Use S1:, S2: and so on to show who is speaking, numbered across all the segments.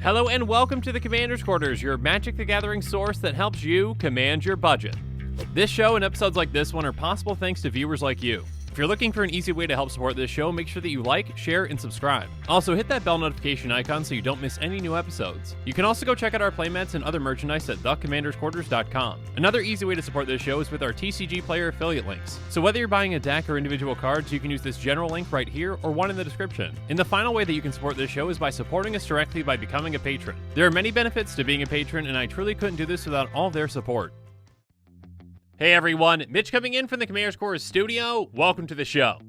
S1: Hello and welcome to the Commander's Quarters, your Magic the Gathering source that helps you command your budget. This show and episodes like this one are possible thanks to viewers like you. If you're looking for an easy way to help support this show, make sure that you like, share, and subscribe. Also, hit that bell notification icon so you don't miss any new episodes. You can also go check out our playmats and other merchandise at thecommandersquarters.com. Another easy way to support this show is with our TCG Player affiliate links. So whether you're buying a deck or individual cards, you can use this general link right here or one in the description. And the final way that you can support this show is by supporting us directly by becoming a patron. There are many benefits to being a patron, and I truly couldn't do this without all their support. Hey everyone, Mitch coming in from the Commander's Quarters studio. Welcome to the show.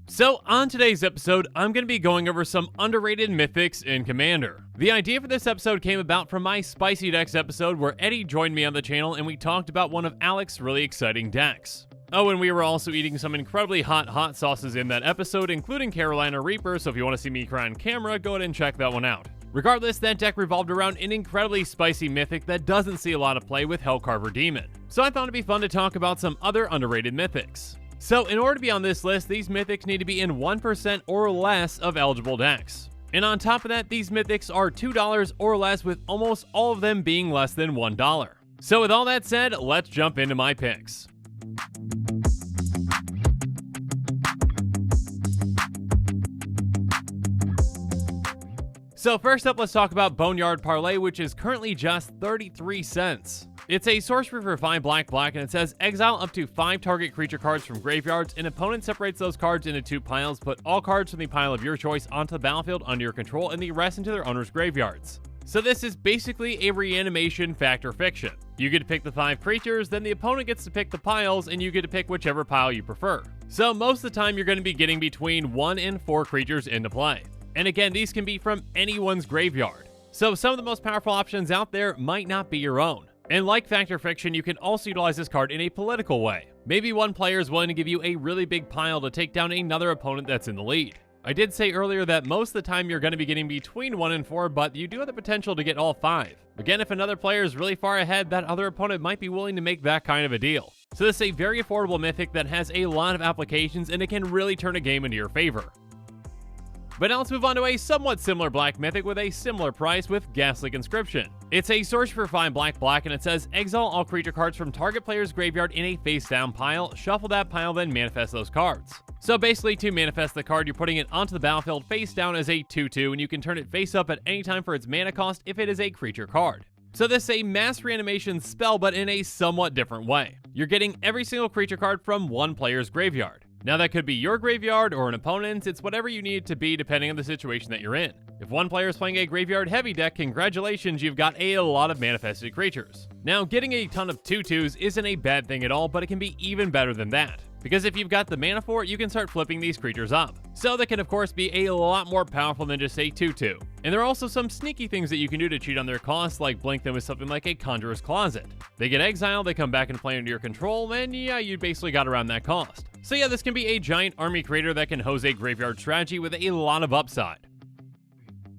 S1: So on today's episode, I'm going to be going over some underrated mythics in Commander. The idea for this episode came about from my Spicy Decks episode where Eddie joined me on the channel and we talked about one of Alex's really exciting decks. Oh, and we were also eating some incredibly hot sauces in that episode, including Carolina Reaper, so if you want to see me cry on camera, go ahead and check that one out. Regardless, that deck revolved around an incredibly spicy mythic that doesn't see a lot of play with Hellcarver Demon. So I thought it'd be fun to talk about some other underrated mythics. So in order to be on this list, these mythics need to be in 1% or less of eligible decks. And on top of that, these mythics are $2 or less, with almost all of them being less than $1. So with all that said, let's jump into my picks. So first up, let's talk about Boneyard Parlay, which is currently just 33 cents. It's a sorcery for 5 black, and it says exile up to 5 target creature cards from graveyards. An opponent separates those cards into 2 piles. Put all cards from the pile of your choice onto the battlefield under your control and the rest into their owner's graveyards. So this is basically a reanimation fact or fiction. You get to pick the 5 creatures, then the opponent gets to pick the piles, and you get to pick whichever pile you prefer. So most of the time you're going to be getting between 1 and 4 creatures into play. And again, these can be from anyone's graveyard. So some of the most powerful options out there might not be your own. And like Fact or Fiction, you can also utilize this card in a political way. Maybe one player is willing to give you a really big pile to take down another opponent that's in the lead. I did say earlier that most of the time you're going to be getting between 1 and 4, but you do have the potential to get all 5. Again, if another player is really far ahead, that other opponent might be willing to make that kind of a deal. So this is a very affordable mythic that has a lot of applications, and it can really turn a game into your favor. But now let's move on to a somewhat similar black mythic with a similar price with Ghastly Conscription. It's a sorcery for 5 black, and it says exile all creature cards from target player's graveyard in a face-down pile, shuffle that pile, then manifest those cards. So basically, to manifest the card, you're putting it onto the battlefield face down as a 2/2, and you can turn it face up at any time for its mana cost if it is a creature card. So this is a mass reanimation spell, but in a somewhat different way. You're getting every single creature card from one player's graveyard. Now that could be your graveyard or an opponent's, it's whatever you need it to be depending on the situation that you're in. If one player is playing a graveyard heavy deck, congratulations, you've got a lot of manifested creatures. Now getting a ton of 2/2s isn't a bad thing at all, but it can be even better than that. Because if you've got the mana for it, you can start flipping these creatures up. So they can of course be a lot more powerful than just a 2/2. And there are also some sneaky things that you can do to cheat on their costs, like blink them with something like a Conjurer's Closet. They get exiled, they come back and play under your control, and yeah, you basically got around that cost. So yeah, this can be a giant army creator that can hose a graveyard strategy with a lot of upside.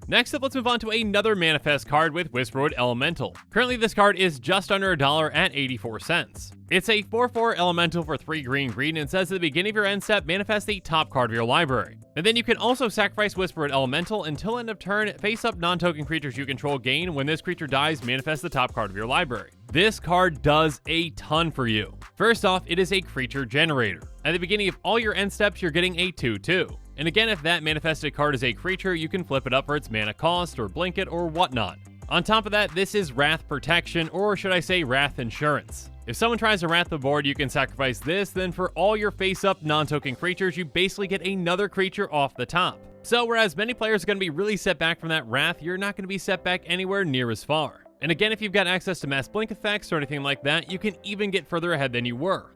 S1: Next up, let's move on to another manifest card with Whisperwood Elemental. Currently, this card is just under $1 at 84 cents. It's a 4/4 elemental for 3 green, and says at the beginning of your end step, manifest the top card of your library. And then you can also sacrifice Whisperwood Elemental until end of turn, face up non-token creatures you control gain. When this creature dies, manifest the top card of your library. This card does a ton for you. First off, it is a creature generator. At the beginning of all your end steps, you're getting a 2/2. And again, if that manifested card is a creature, you can flip it up for its mana cost or blink it or whatnot. On top of that, this is Wrath Protection, or should I say Wrath Insurance. If someone tries to Wrath the board, you can sacrifice this, then for all your face-up non-token creatures, you basically get another creature off the top. So whereas many players are going to be really set back from that Wrath, you're not going to be set back anywhere near as far. And again, if you've got access to mass blink effects or anything like that, you can even get further ahead than you were.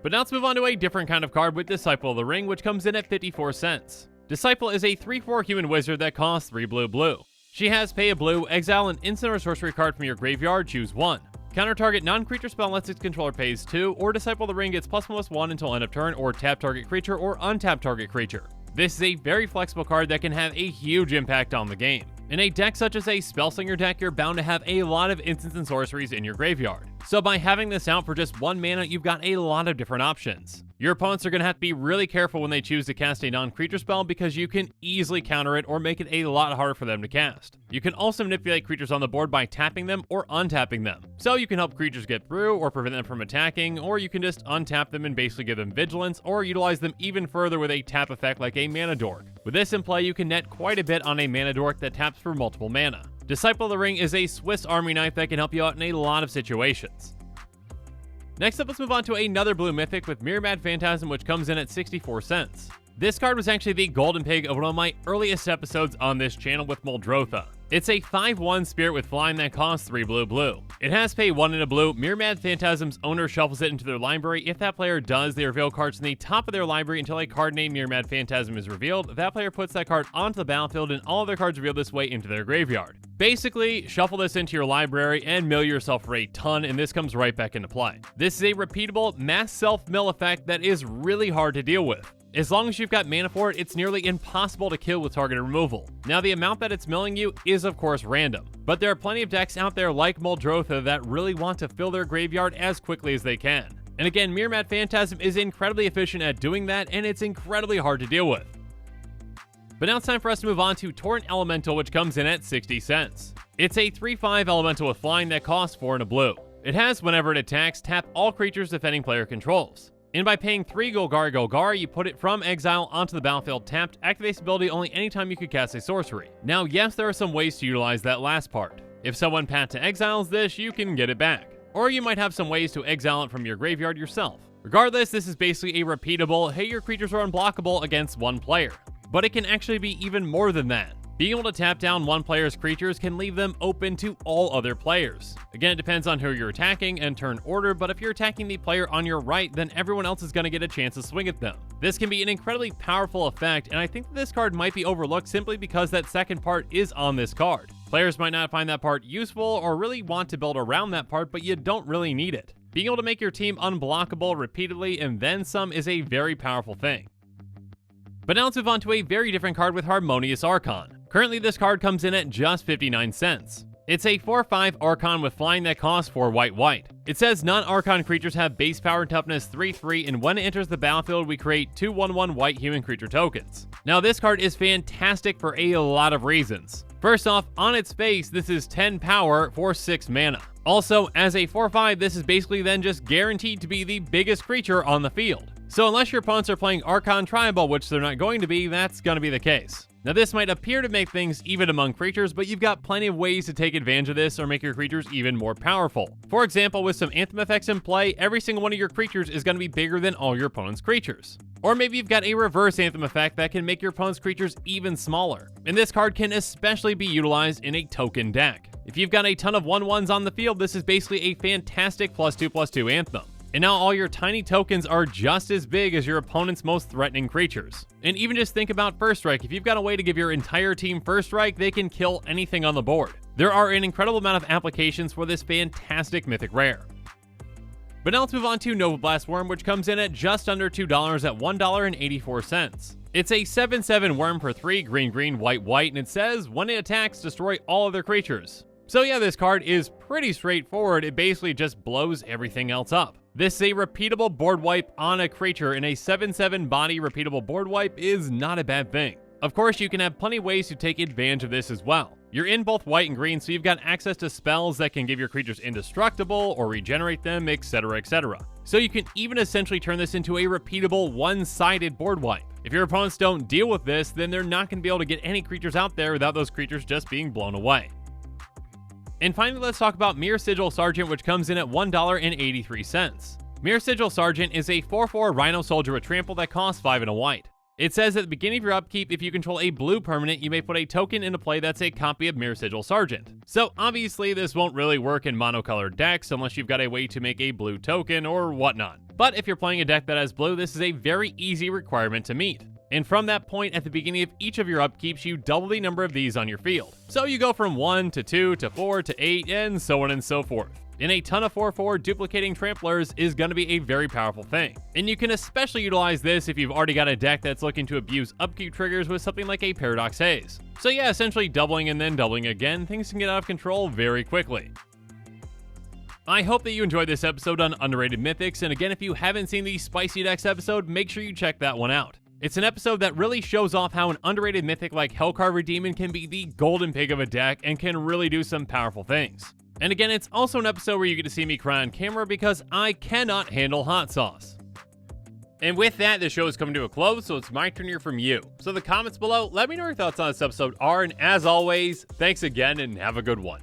S1: But now let's move on to a different kind of card with Disciple of the Ring, which comes in at 54 cents. Disciple is a 3/4 human wizard that costs 3 blue. She has pay a blue, exile an instant or sorcery card from your graveyard, choose 1. Counter target non-creature spell unless its controller pays 2, or Disciple of the Ring gets +1/+1 until end of turn, or tap target creature or untap target creature. This is a very flexible card that can have a huge impact on the game. In a deck such as a Spellslinger deck, you're bound to have a lot of instants and sorceries in your graveyard. So by having this out for just 1 mana, you've got a lot of different options. Your opponents are going to have to be really careful when they choose to cast a non-creature spell because you can easily counter it or make it a lot harder for them to cast. You can also manipulate creatures on the board by tapping them or untapping them. So you can help creatures get through or prevent them from attacking, or you can just untap them and basically give them vigilance or utilize them even further with a tap effect like a mana dork. With this in play, you can net quite a bit on a mana dork that taps for multiple mana. Disciple of the Ring is a Swiss Army knife that can help you out in a lot of situations. Next up, let's move on to another blue mythic with Myriad Phantasm, which comes in at 64 cents. This card was actually the golden pig of one of my earliest episodes on this channel with Muldrotha. It's a 5/1 spirit with flying that costs 3 blue. It has pay 1 in a blue. Myriad Phantasm's owner shuffles it into their library. If that player does, they reveal cards in the top of their library until a card named Myriad Phantasm is revealed. That player puts that card onto the battlefield and all of their cards revealed this way into their graveyard. Basically, shuffle this into your library and mill yourself for a ton, and this comes right back into play. This is a repeatable mass self-mill effect that is really hard to deal with. As long as you've got mana for it, it's nearly impossible to kill with targeted removal. Now, the amount that it's milling you is of course random, but there are plenty of decks out there like Muldrotha that really want to fill their graveyard as quickly as they can. And again, Myriad Phantasm is incredibly efficient at doing that, and it's incredibly hard to deal with. But now it's time for us to move on to Torrent Elemental, which comes in at 60 cents. It's a 3/5 elemental with flying that costs 4 in a blue. It has, whenever it attacks, tap all creatures defending player controls. And by paying 3 Golgari, you put it from exile onto the battlefield tapped, activates ability only anytime you could cast a sorcery. Now, yes, there are some ways to utilize that last part. If someone pat to exiles this, you can get it back. Or you might have some ways to exile it from your graveyard yourself. Regardless, this is basically a repeatable, hey, your creatures are unblockable against one player. But it can actually be even more than that. Being able to tap down one player's creatures can leave them open to all other players. Again, it depends on who you're attacking and turn order, but if you're attacking the player on your right, then everyone else is going to get a chance to swing at them. This can be an incredibly powerful effect, and I think that this card might be overlooked simply because that second part is on this card. Players might not find that part useful or really want to build around that part, but you don't really need it. Being able to make your team unblockable repeatedly and then some is a very powerful thing. But now let's move on to a very different card with Harmonious Archon. Currently, this card comes in at just 59 cents. It's a 4/5 Archon with flying that costs 4 white. It says non-Archon creatures have base power and toughness 3/3, and when it enters the battlefield, we create 2 1/1 white human creature tokens. Now, this card is fantastic for a lot of reasons. First off, on its face, this is 10 power for 6 mana. Also, as a 4/5, this is basically then just guaranteed to be the biggest creature on the field. So unless your opponents are playing Archon Tribal, which they're not going to be, that's going to be the case. Now, this might appear to make things even among creatures, but you've got plenty of ways to take advantage of this or make your creatures even more powerful. For example, with some Anthem effects in play, every single one of your creatures is going to be bigger than all your opponent's creatures. Or maybe you've got a reverse Anthem effect that can make your opponent's creatures even smaller. And this card can especially be utilized in a token deck. If you've got a ton of 1/1s on the field, this is basically a fantastic +2/+2 Anthem. And now all your tiny tokens are just as big as your opponent's most threatening creatures. And even just think about First Strike. If you've got a way to give your entire team First Strike, they can kill anything on the board. There are an incredible amount of applications for this fantastic mythic rare. But now let's move on to Nova Blast Worm, which comes in at just under $2 at $1.84. It's a 7/7 worm for 3 green, white, and it says, when it attacks, destroy all other creatures. So yeah, this card is pretty straightforward. It basically just blows everything else up. This is a repeatable board wipe on a creature, and a 7/7 body repeatable board wipe is not a bad thing. Of course, you can have plenty of ways to take advantage of this as well. You're in both white and green, so you've got access to spells that can give your creatures indestructible or regenerate them, etc, etc. So you can even essentially turn this into a repeatable one-sided board wipe. If your opponents don't deal with this, then they're not going to be able to get any creatures out there without those creatures just being blown away. And finally, let's talk about Mere Sigil Sergeant, which comes in at $1.83. Mere Sigil Sergeant is a 4/4 Rhino Soldier with trample that costs 5 and a white. It says at the beginning of your upkeep, if you control a blue permanent, you may put a token into play that's a copy of Mere Sigil Sergeant. So obviously this won't really work in monocolored decks unless you've got a way to make a blue token or whatnot. But if you're playing a deck that has blue, this is a very easy requirement to meet. And from that point, at the beginning of each of your upkeeps, you double the number of these on your field. So you go from 1 to 2 to 4 to 8 and so on and so forth. And a ton of 4/4 duplicating tramplers is going to be a very powerful thing. And you can especially utilize this if you've already got a deck that's looking to abuse upkeep triggers with something like a Paradox Haze. So yeah, essentially doubling and then doubling again, things can get out of control very quickly. I hope that you enjoyed this episode on Underrated Mythics, and again, if you haven't seen the Spicy Decks episode, make sure you check that one out. It's an episode that really shows off how an underrated mythic like Hellcarver Demon can be the golden pig of a deck and can really do some powerful things. And again, it's also an episode where you get to see me cry on camera because I cannot handle hot sauce. And with that, the show is coming to a close, so it's my turn to hear from you. So the comments below, let me know your thoughts on this episode are, and as always, thanks again and have a good one.